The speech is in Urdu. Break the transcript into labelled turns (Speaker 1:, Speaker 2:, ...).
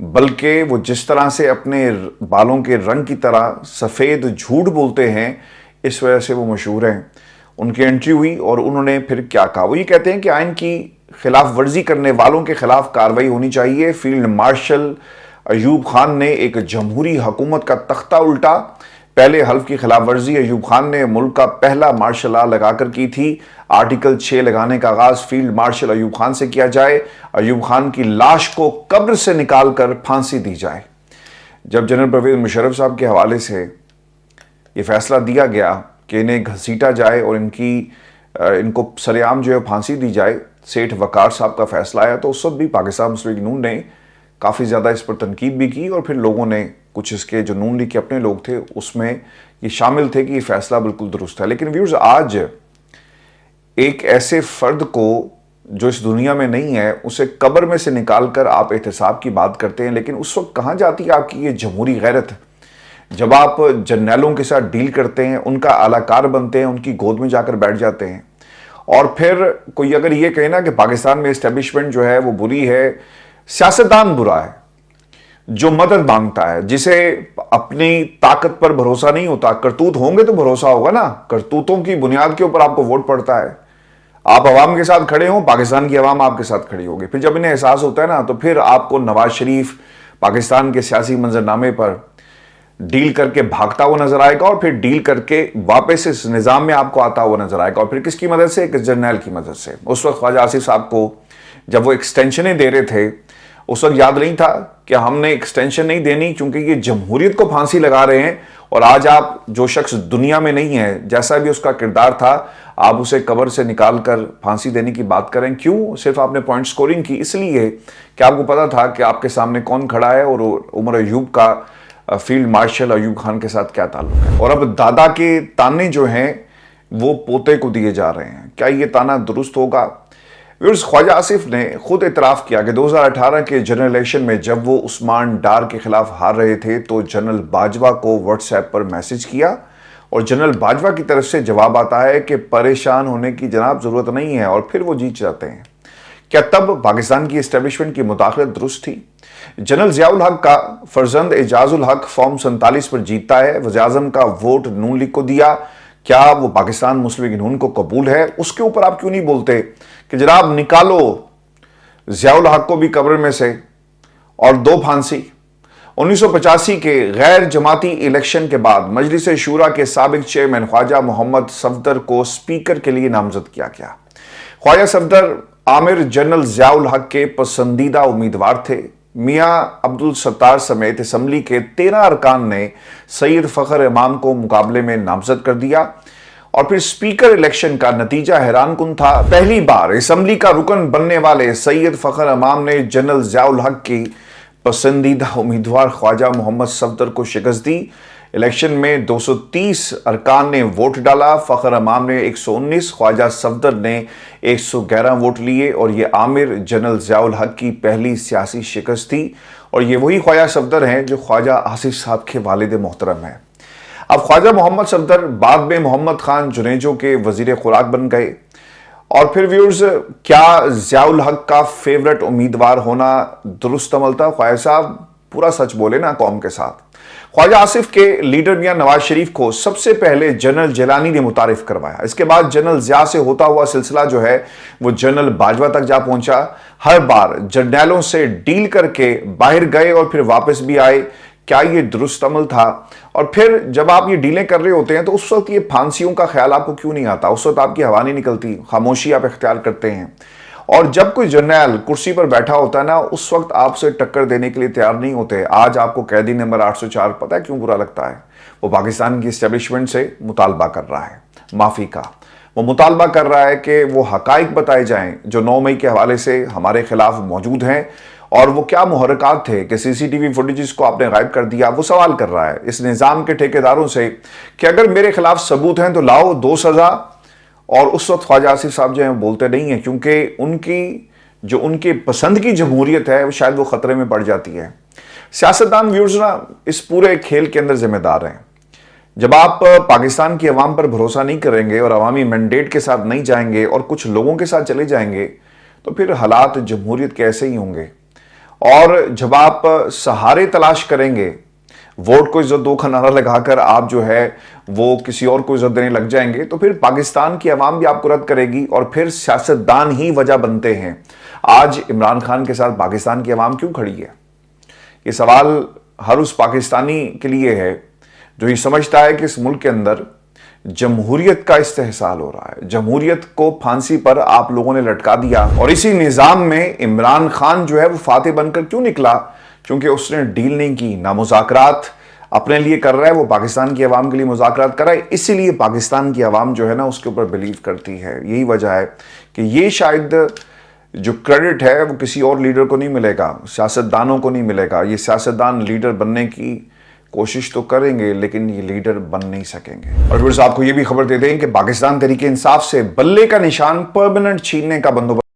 Speaker 1: بلکہ وہ جس طرح سے اپنے بالوں کے رنگ کی طرح سفید جھوٹ بولتے ہیں اس وجہ سے وہ مشہور ہیں۔ ان کی انٹری ہوئی اور انہوں نے پھر کیا کہا، وہ یہ کہتے ہیں کہ آئین کی خلاف ورزی کرنے والوں کے خلاف کارروائی ہونی چاہیے۔ فیلڈ مارشل ایوب خان نے ایک جمہوری حکومت کا تختہ الٹا، پہلے حلف کی خلاف ورزی ایوب خان نے ملک کا پہلا مارشل لا لگا کر کی تھی۔ آرٹیکل 6 لگانے کا آغاز فیلڈ مارشل ایوب خان سے کیا جائے، ایوب خان کی لاش کو قبر سے نکال کر پھانسی دی جائے۔ جب جنرل پرویز مشرف صاحب کے حوالے سے یہ فیصلہ دیا گیا کہ انہیں گھسیٹا جائے اور ان کو سر عام جو ہے پھانسی دی جائے، سیٹھ وقار صاحب کا فیصلہ آیا، تو اس وقت بھی پاکستان مسلم لیگ نون نے کافی زیادہ اس پر تنقید بھی کی، اور پھر لوگوں نے کچھ اس کے جو نون لیگ کے اپنے لوگ تھے اس میں یہ شامل تھے کہ یہ فیصلہ بالکل درست ہے۔ لیکن ویورز، آج ایک ایسے فرد کو جو اس دنیا میں نہیں ہے اسے قبر میں سے نکال کر آپ احتساب کی بات کرتے ہیں، لیکن اس وقت کہاں جاتی ہے آپ کی یہ جمہوری غیرت جب آپ جرنیلوں کے ساتھ ڈیل کرتے ہیں، ان کا اعلی کار بنتے ہیں، ان کی گود میں جا کر بیٹھ جاتے ہیں، اور پھر کوئی اگر یہ کہے نا کہ پاکستان میں اسٹیبلشمنٹ جو ہے وہ بری ہے، سیاستدان برا ہے جو مدد مانگتا ہے، جسے اپنی طاقت پر بھروسہ نہیں ہوتا، کرتوت ہوں گے تو بھروسہ ہوگا نا، کرتوتوں کی بنیاد کے اوپر آپ کو ووٹ پڑتا ہے، آپ عوام کے ساتھ کھڑے ہوں، پاکستان کی عوام آپ کے ساتھ کھڑی ہوگی، پھر جب انہیں احساس ہوتا ہے نا تو پھر آپ کو نواز شریف پاکستان کے سیاسی منظرنامے پر ڈیل کر کے بھاگتا ہوا نظر آئے گا، اور پھر ڈیل کر کے واپس اس نظام میں آپ کو آتا ہوا نظر آئے گا، اور پھر کس کی مدد سے؟ ایک جرنیل کی مدد سے۔ اس وقت خواجہ آصف صاحب کو جب وہ ایکسٹینشنیں دے رہے تھے اس وقت یاد نہیں تھا کہ ہم نے ایکسٹینشن نہیں دینی کیونکہ یہ جمہوریت کو پھانسی لگا رہے ہیں، اور آج آپ جو شخص دنیا میں نہیں ہے، جیسا بھی اس کا کردار تھا، آپ اسے قبر سے نکال کر پھانسی دینے کی بات کریں۔ کیوں؟ صرف آپ نے پوائنٹ سکورنگ کی، اس لیے کہ آپ کو پتا تھا کہ آپ کے سامنے کون کھڑا ہے اور عمر ایوب کا فیلڈ مارشل ایوب خان کے ساتھ کیا تعلق ہے، اور اب دادا کے تانے جو ہیں وہ پوتے کو دیے جا رہے ہیں۔ کیا یہ تانا درست ہوگا؟ خواجہ آصف نے خود اعتراف کیا کہ 2018 کے جنرل الیکشن میں جب وہ عثمان ڈار کے خلاف ہار رہے تھے تو جنرل باجوہ کو واٹس ایپ پر میسج کیا، اور جنرل باجوہ کی طرف سے جواب آتا ہے کہ پریشان ہونے کی جناب ضرورت نہیں ہے، اور پھر وہ جیت جاتے ہیں۔ کیا تب پاکستان کی اسٹیبلشمنٹ کی مداخلت درست تھی؟ جنرل ضیاء الحق کا فرزند اعجاز الحق فارم 47 پر جیتتا ہے، وزیر اعظم کا ووٹ نون لیگ کو دیا، کیا وہ پاکستان مسلم لیگ نون کو قبول ہے؟ اس کے اوپر آپ کیوں نہیں بولتے کہ جناب نکالو ضیاء الحق کو بھی قبر میں سے اور دو پھانسی؟ 1985 کے غیر جماعتی الیکشن کے بعد مجلس شورا کے سابق چیئرمین خواجہ محمد صفدر کو سپیکر کے لیے نامزد کیا گیا۔ خواجہ صفدر عامر جنرل ضیاء الحق کے پسندیدہ امیدوار تھے۔ میاں عبدالستار سمیت اسمبلی کے 13 ارکان نے سید فخر امام کو مقابلے میں نامزد کر دیا، اور پھر سپیکر الیکشن کا نتیجہ حیران کن تھا۔ پہلی بار اسمبلی کا رکن بننے والے سید فخر امام نے جنرل ضیاء الحق کی پسندیدہ امیدوار خواجہ محمد صفدر کو شکست دی۔ الیکشن میں 230 ارکان نے ووٹ ڈالا، فخر امام نے 119، خواجہ صفدر نے 111 ووٹ لیے، اور یہ عامر جنرل ضیاء الحق کی پہلی سیاسی شکست تھی، اور یہ وہی خواجہ صفدر ہیں جو خواجہ آصف صاحب کے والد محترم ہیں۔ اب خواجہ محمد صفدر بعد میں محمد خان جنیجو کے وزیر خوراک بن گئے، اور پھر ویورز، کیا ضیاء الحق کا فیورٹ امیدوار ہونا درست عمل تھا؟ خواجہ صاحب پورا سچ بولے نا قوم کے ساتھ۔ خواجہ آصف کے لیڈر میاں نواز شریف کو سب سے پہلے جنرل جیلانی نے متعارف کروایا، اس کے بعد جنرل ضیاء سے ہوتا ہوا سلسلہ جو ہے وہ جنرل باجوہ تک جا پہنچا۔ ہر بار جرنیلوں سے ڈیل کر کے باہر گئے اور پھر واپس بھی آئے۔ کیا یہ درست عمل تھا؟ اور پھر جب آپ یہ ڈیلیں کر رہے ہوتے ہیں تو اس وقت یہ پھانسیوں کا خیال آپ کو کیوں نہیں آتا؟ اس وقت آپ کی ہوا نہیں نکلتی، خاموشی آپ اختیار کرتے ہیں، اور جب کوئی جرنیل کرسی پر بیٹھا ہوتا ہے نا اس وقت آپ سے ٹکر دینے کے لیے تیار نہیں ہوتے۔ آج آپ کو قیدی نمبر 804 پتہ ہے کیوں برا لگتا ہے؟ وہ پاکستان کی اسٹیبلشمنٹ سے مطالبہ کر رہا ہے معافی کا، وہ مطالبہ کر رہا ہے کہ وہ حقائق بتائے جائیں جو 9 مئی کے حوالے سے ہمارے خلاف موجود ہیں، اور وہ کیا محرکات تھے کہ سی سی ٹی وی فوٹیجز کو آپ نے غائب کر دیا۔ وہ سوال کر رہا ہے اس نظام کے ٹھیکیداروں سے کہ اگر میرے خلاف ثبوت ہیں تو لاؤ، دو سزا۔ اور اس وقت خواجہ آصف صاحب جو ہیں بولتے نہیں ہیں، کیونکہ ان کی پسند کی جمہوریت ہے شاید وہ خطرے میں پڑ جاتی ہے۔ سیاستدان ویورز نا اس پورے کھیل کے اندر ذمہ دار ہیں۔ جب آپ پاکستان کی عوام پر بھروسہ نہیں کریں گے اور عوامی مینڈیٹ کے ساتھ نہیں جائیں گے اور کچھ لوگوں کے ساتھ چلے جائیں گے تو پھر حالات جمہوریت کے ایسے ہی ہوں گے، اور جب آپ سہارے تلاش کریں گے، ووٹ کو عزت دو کا نعرہ لگا کر آپ جو ہے وہ کسی اور کو عزت دینے لگ جائیں گے، تو پھر پاکستان کی عوام بھی آپ کو رد کرے گی، اور پھر سیاستدان ہی وجہ بنتے ہیں۔ آج عمران خان کے ساتھ پاکستان کی عوام کیوں کھڑی ہے؟ یہ سوال ہر اس پاکستانی کے لیے ہے جو یہ سمجھتا ہے کہ اس ملک کے اندر جمہوریت کا استحصال ہو رہا ہے، جمہوریت کو پھانسی پر آپ لوگوں نے لٹکا دیا، اور اسی نظام میں عمران خان جو ہے وہ فاتح بن کر کیوں نکلا؟ کیونکہ اس نے ڈیل نہیں کی، نہ مذاکرات اپنے لیے کر رہا ہے، وہ پاکستان کی عوام کے لیے مذاکرات کر رہا ہے، اسی لیے پاکستان کی عوام جو ہے نا اس کے اوپر بلیو کرتی ہے۔ یہی وجہ ہے کہ یہ شاید جو کریڈٹ ہے وہ کسی اور لیڈر کو نہیں ملے گا، سیاستدانوں کو نہیں ملے گا۔ یہ سیاستدان لیڈر بننے کی کوشش تو کریں گے لیکن یہ لیڈر بن نہیں سکیں گے۔ اور پھر آپ کو یہ بھی خبر دے دیں کہ پاکستان تحریک انصاف سے بلے کا نشان پرماننٹ چھیننے کا بندوبست